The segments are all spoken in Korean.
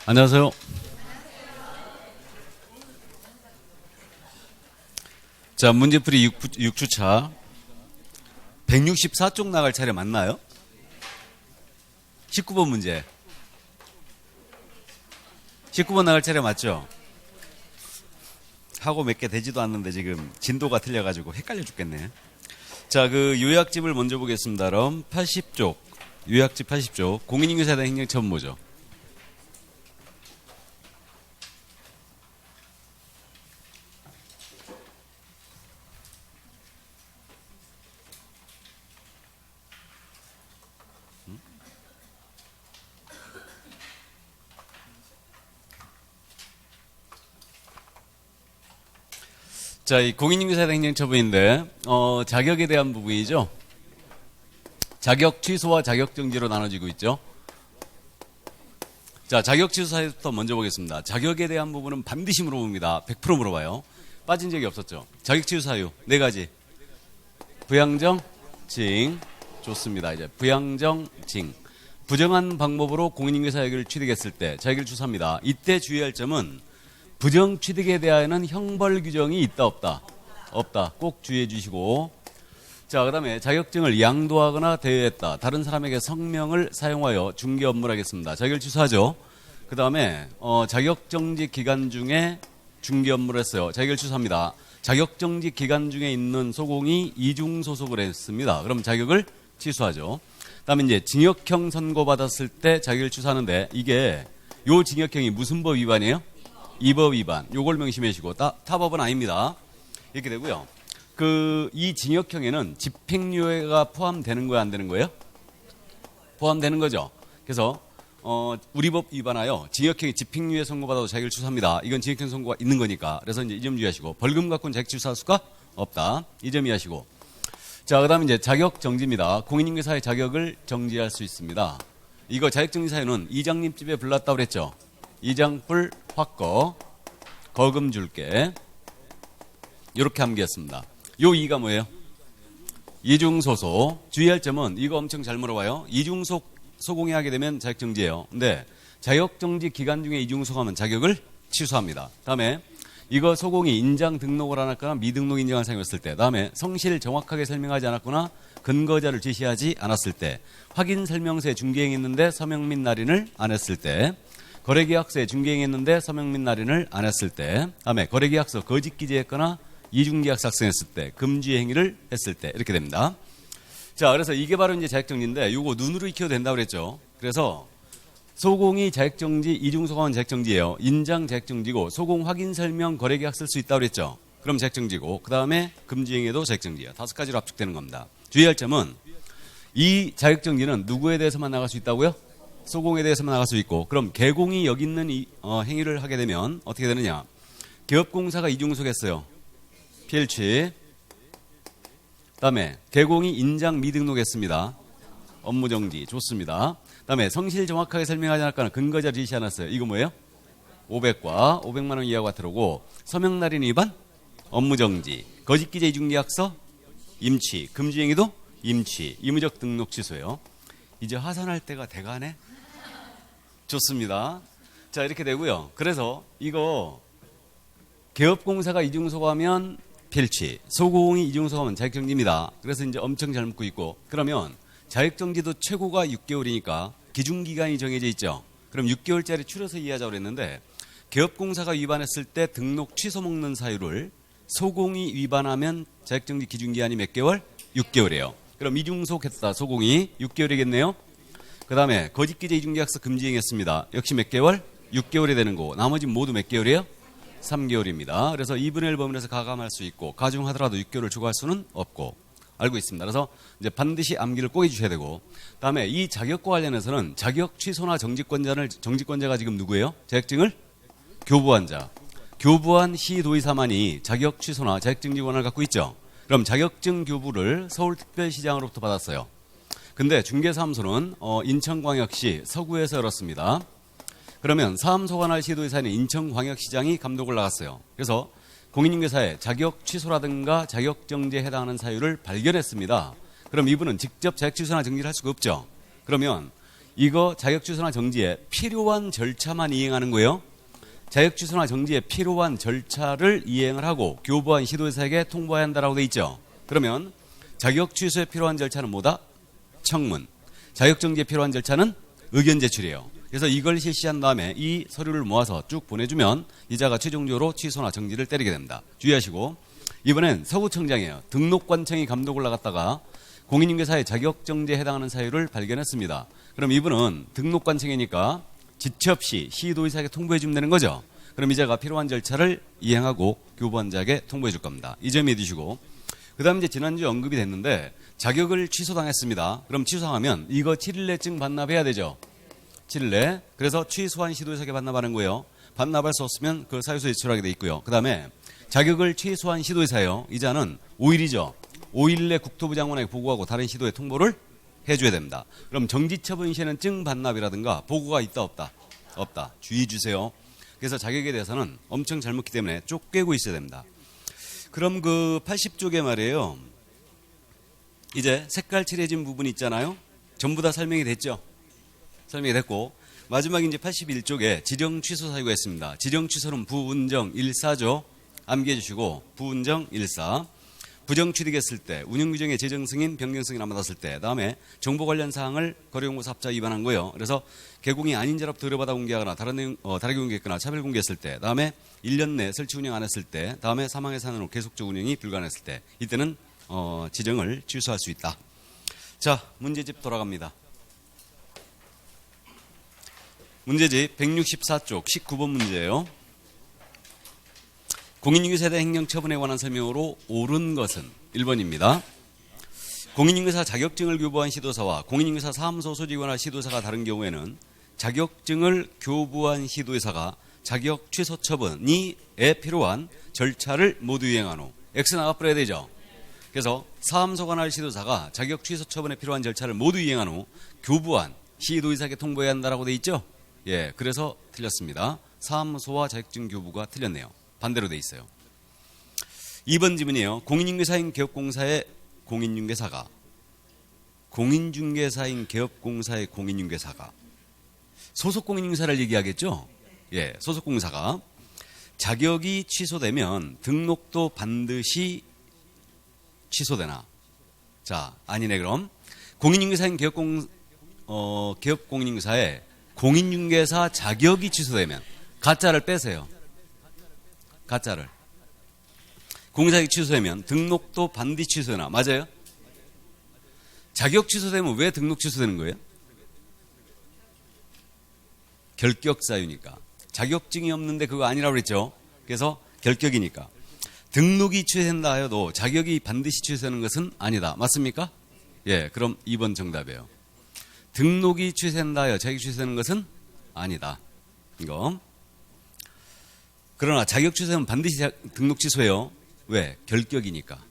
안녕하세요. 자, 문제풀이 6주차 164쪽 나갈 차례 맞나요? 19번 문제. 19번 나갈 차례 맞죠? 하고 몇 개 되지도 않는데 지금 진도가 틀려가지고 헷갈려 죽겠네. 자, 그 요약집을 먼저 보겠습니다. 그럼 80쪽, 요약집 80쪽, 공인인증서에 대한 행정처분모죠. 자, 이 공인인증서에 대한 행정처분인데, 자격에 대한 부분이죠. 자격 취소와 자격 정지로 나눠지고 있죠. 자, 자격 취소 사유부터 먼저 보겠습니다. 자격에 대한 부분은 반드시 물어봅니다. 100% 물어봐요. 빠진 적이 없었죠. 자격 취소 사유 4가지. 부양정, 징. 좋습니다. 이제 부양정, 징. 부정한 방법으로 공인인증서 자격을 취득했을 때 자격을 취소합니다. 이때 주의할 점은 부정 취득에 대하여는 형벌 규정이 있다 없다? 없다. 꼭 주의해 주시고, 자, 그 다음에 자격증을 양도하거나 대여했다. 다른 사람에게 성명을 사용하여 중개 업무를 하겠습니다. 자격을 취소하죠. 그 다음에 자격정지 기간 중에 중개 업무를 했어요. 자격을 취소합니다. 자격정지 기간 중에 있는 소공이 이중소속을 했습니다. 그럼 자격을 취소하죠. 그 다음에 이제 징역형 선고받았을 때 자격을 취소하는데, 이게 요 징역형이 무슨 법 위반이에요? 이법 위반. 요걸 명심하시고, 타법은 아닙니다. 이렇게 되고요. 이 징역형에는 집행유예가 포함되는 거야, 안 되는 거예요? 포함되는 거죠. 그래서 우리 법 위반하여 징역형이 집행유예 선고받아도 자격을 취소합니다. 이건 징역형 선고가 있는 거니까. 그래서 이제 이 점 주의하시고, 벌금 갖고는 자격 취소할 수가 없다. 이 점 이해하시고. 자, 그다음에 이제 자격 정지입니다. 공인인증서의 자격을 정지할 수 있습니다. 이거 자격 정지 사유는 이장님 집에 불났다고 그랬죠. 이장불 확거 거금 줄게. 이렇게 암기했습니다. 요 2가 뭐예요? 이중소속. 주의할 점은 이거 엄청 잘 물어봐요. 이중소공이 하게 되면 자격정지예요. 근데 자격정지 기간 중에 이중소공하면 자격을 취소합니다. 다음에 이거 소공이 인장 등록을 안 했거나 미등록 인정한 사유였을 때, 다음에 성실 정확하게 설명하지 않았거나 근거자를 제시하지 않았을 때, 확인 설명서에 중개행했는데 서명 및 날인을 안 했을 때, 거래계약서에 중개행했는데 서명 및 날인을 안 했을 때, 다음에 거래계약서 거짓 기재했거나 이중계약 작성했을 때, 금지 행위를 했을 때, 이렇게 됩니다. 자, 그래서 이게 바로 이제 자격정지인데, 요거 눈으로 익혀도 된다고 그랬죠. 그래서 소공이 자격정지, 이중소공은 자격정지예요. 인장 자격정지고, 소공 확인 설명 거래계약 쓸 수 있다고 그랬죠. 그럼 자격정지고, 그 다음에 금지 행위도 자격정지예요. 5가지로 압축되는 겁니다. 주의할 점은 이 자격정지는 누구에 대해서만 나갈 수 있다고요? 소공에 대해서만 나갈 수 있고, 그럼 개공이 여기 있는 행위를 하게 되면 어떻게 되느냐? 기업공사가 이중소속했어요. 필취. 다음에 개공이 인장 미등록했습니다. 업무정지. 좋습니다. 다음에 성실 정확하게 설명하지 않았거나 근거자 지시 않았어요. 이거 뭐예요? 500과 500만 원 이하가 들어오고, 서명날인 위반? 업무정지. 거짓기재 이중계약서? 임취. 금지행위도? 임취. 의무적 등록 취소예요. 이제 하산할 때가 돼가네? 좋습니다. 자, 이렇게 되고요. 그래서 이거 개업공사가 이중소공하면 필취, 소공이 이중소공하면 자격정지입니다. 그래서 이제 엄청 잘 묻고 있고, 그러면 자격정지도 최고가 6개월이니까 기준기간이 정해져 있죠. 그럼 6개월짜리 추려서 이해하자고 그랬는데, 개업공사가 위반했을 때 등록 취소 먹는 사유를 소공이 위반하면 자격정지 기준기간이 몇 개월? 6개월이에요. 그럼 이중소속했다. 소공이 6개월이겠네요. 그 다음에 거짓기재 이중계약서 금지행했습니다. 역시 몇 개월? 6개월이 되는 거고, 나머지 모두 몇 개월이에요? 3개월입니다. 그래서 2분의 1 범위에서 가감할 수 있고, 가중하더라도 6개월을 추가할 수는 없고, 알고 있습니다. 그래서 이제 반드시 암기를 꼭 해주셔야 되고, 다음에 이 자격과 관련해서는 자격 취소나 정직권자가 지금 누구예요? 자격증을 교부한 자. 교부한 시도의사만이 자격 취소나 자격정지 권한을 갖고 있죠. 그럼 자격증 교부를 서울특별시장으로부터 받았어요. 근데 중개사무소는 인천광역시 서구에서 열었습니다. 그러면 사무소가 날 시도의사는 인천광역시장이 감독을 나갔어요. 그래서 공인인증서에 자격 취소라든가 자격 정지에 해당하는 사유를 발견했습니다. 그럼 이분은 직접 자격 취소나 정지를 할 수가 없죠. 그러면 이거 자격 취소나 정지에 필요한 절차만 이행하는 거예요. 자격 취소나 정지에 필요한 절차를 이행을 하고 교부한 시도의사에게 통보해야 한다라고 돼 있죠. 그러면 자격 취소에 필요한 절차는 뭐다? 청문. 자격 정지에 필요한 절차는 의견 제출이에요. 그래서 이걸 실시한 다음에 이 서류를 모아서 쭉 보내주면 이자가 최종적으로 취소나 정지를 때리게 됩니다. 주의하시고 이번엔 서구청장이에요. 등록관청이 감독을 나갔다가 공인중개사의 자격정지에 해당하는 사유를 발견했습니다. 그럼 이분은 등록관청이니까 지체 없이 시도의사에게 통보해 주면 되는 거죠. 그럼 이자가 필요한 절차를 이행하고 교부한자에게 통보해 줄 겁니다. 이 점 이해두시고 그 다음 이제 지난주에 언급이 됐는데 자격을 취소당했습니다. 그럼 취소하면 이거 7일 내쯤 반납해야 되죠. 7일 내. 그래서 취소한 시도의사에게 반납하는 거예요. 반납할 수 없으면 그 사유서 제출하게 돼 있고요. 그 다음에 자격을 취소한 시도의사예요. 이자는 5일이죠. 5일 내 국토부 장관에게 보고하고 다른 시도에 통보를 해줘야 됩니다. 그럼 정지처분 시에는 증 반납이라든가 보고가 있다 없다? 없다. 주의 주세요. 그래서 자격에 대해서는 엄청 잘 묻기 때문에 쭉 꿰고 있어야 됩니다. 그럼 그 80쪽에 말이에요. 이제 색깔 칠해진 부분 있잖아요. 전부 다 설명이 됐죠. 설명이 됐고 마지막에 이제 81쪽에 지령 취소 사유가 있습니다. 지령 취소는 부운정 1사죠. 암기해 주시고 부운정 1사. 부정 취득했을 때, 운영규정의 재정 승인, 변경 승인 안 받았을 때, 다음에 정보 관련 사항을 거래공고사 합자 위반한 거예요. 그래서 개공이 아닌 자로부터 의뢰받아 공개하거나 다르게 공개했거나 차별 공개했을 때, 다음에 1년 내 설치 운영 안 했을 때, 다음에 사망의 사안으로 계속적 운영이 불가능했을 때, 이때는 지정을 취소할 수 있다. 자, 문제집 돌아갑니다. 문제집 164쪽 19번 문제예요. 공인중개사에 대한 행정처분에 관한 설명으로 옳은 것은 1번입니다. 공인중개사 자격증을 교부한 시도사와 공인중개사 사무소 소집이거나 시도사가 다른 경우에는 자격증을 교부한 시도사가 자격 취소 처분에 필요한 절차를 모두 이행한 후 X 나가버려야 되죠. 그래서 사무소 관할 시도사가 자격 취소 처분에 필요한 절차를 모두 이행한 후 교부한 시도의사에게 통보해야 한다라고 돼 있죠. 예, 그래서 틀렸습니다. 사무소와 자격증 교부가 틀렸네요. 반대로 돼 있어요. 2번 지문이에요. 공인중개사인 개업공사의 공인중개사가 소속 공인중개사를 얘기하겠죠. 예, 소속 공사가 자격이 취소되면 등록도 반드시 취소되나? 자, 아니네. 그럼 공인중개사인 개업공인중개사의 공인중개사 자격이 취소되면 가짜를 빼세요. 가짜를. 공사자격이 취소되면 등록도 반드시 취소되나? 맞아요? 자격 취소되면 왜 등록 취소되는 거예요? 결격사유니까. 자격증이 없는데 그거 아니라고 그랬죠. 그래서 결격이니까. 등록이 취소된다 하여도 자격이 반드시 취소되는 것은 아니다. 맞습니까? 예, 그럼 2번 정답이에요. 등록이 취소된다 하여 자격이 취소되는 것은 아니다. 이거. 그러나 자격 취소는 반드시 등록 취소해요. 왜? 결격이니까.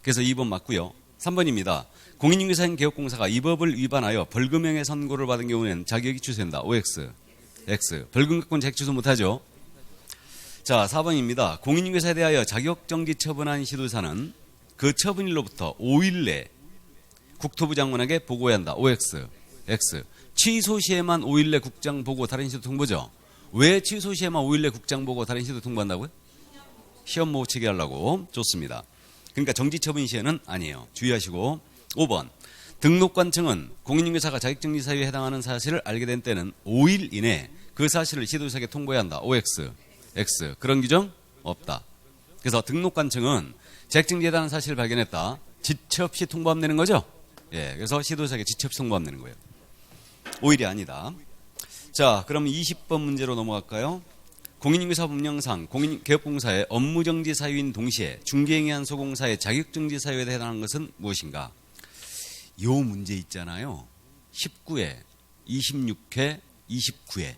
그래서 2번 맞고요. 3번입니다. 공인중개사인 개업공사가 이 법을 위반하여 벌금형의 선고를 받은 경우에는 자격이 취소된다. OX. X. 벌금 갖고는 자격 취소 못하죠. 자, 4번입니다. 공인중개사에 대하여 자격정지 처분한 시도사는 그 처분일로부터 5일 내 국토부 장관에게 보고해야 한다. OX. X. 취소 시에만 5일 내 국장 보고 다른 시도 통보죠. 왜 취소 시에만 5일 내 국장 보고 다른 시도 통보한다고요? 시험 못 치게 하려고. 좋습니다. 그러니까 정지 처분 시에는 아니에요. 주의하시고. 5번. 등록관청은 공인중개사가 자격정지 사유에 해당하는 사실을 알게 된 때는 5일 이내 그 사실을 시도의사에게 통보해야 한다. OX. X. 그런 규정 없다. 그래서 등록관청은 자격정지에 해당하는 사실을 발견했다. 지체 없이 통보하면 되는 거죠? 예. 그래서 시도의사에게 지체 없이 통보하면 되는 거예요. 5일이 아니다. 자, 그럼 20번 문제로 넘어갈까요? 공인중개사 법령상 개업공사의 업무정지 사유인 동시에 중개행위한 소공사의 자격정지 사유에 해당하는 것은 무엇인가? 요 문제 있잖아요. 19회, 26회, 29회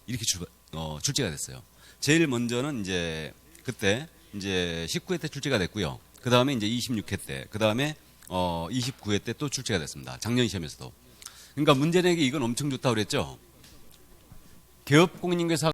이렇게 출제가 됐어요. 제일 먼저는 이제 그때 이제 19회 때 출제가 됐고요. 그 다음에 이제 26회 때, 그 다음에 29회 때 또 출제가 됐습니다. 작년 시험에서도. 그러니까 문제 내기 이건 엄청 좋다고 그랬죠. 개업공인중개사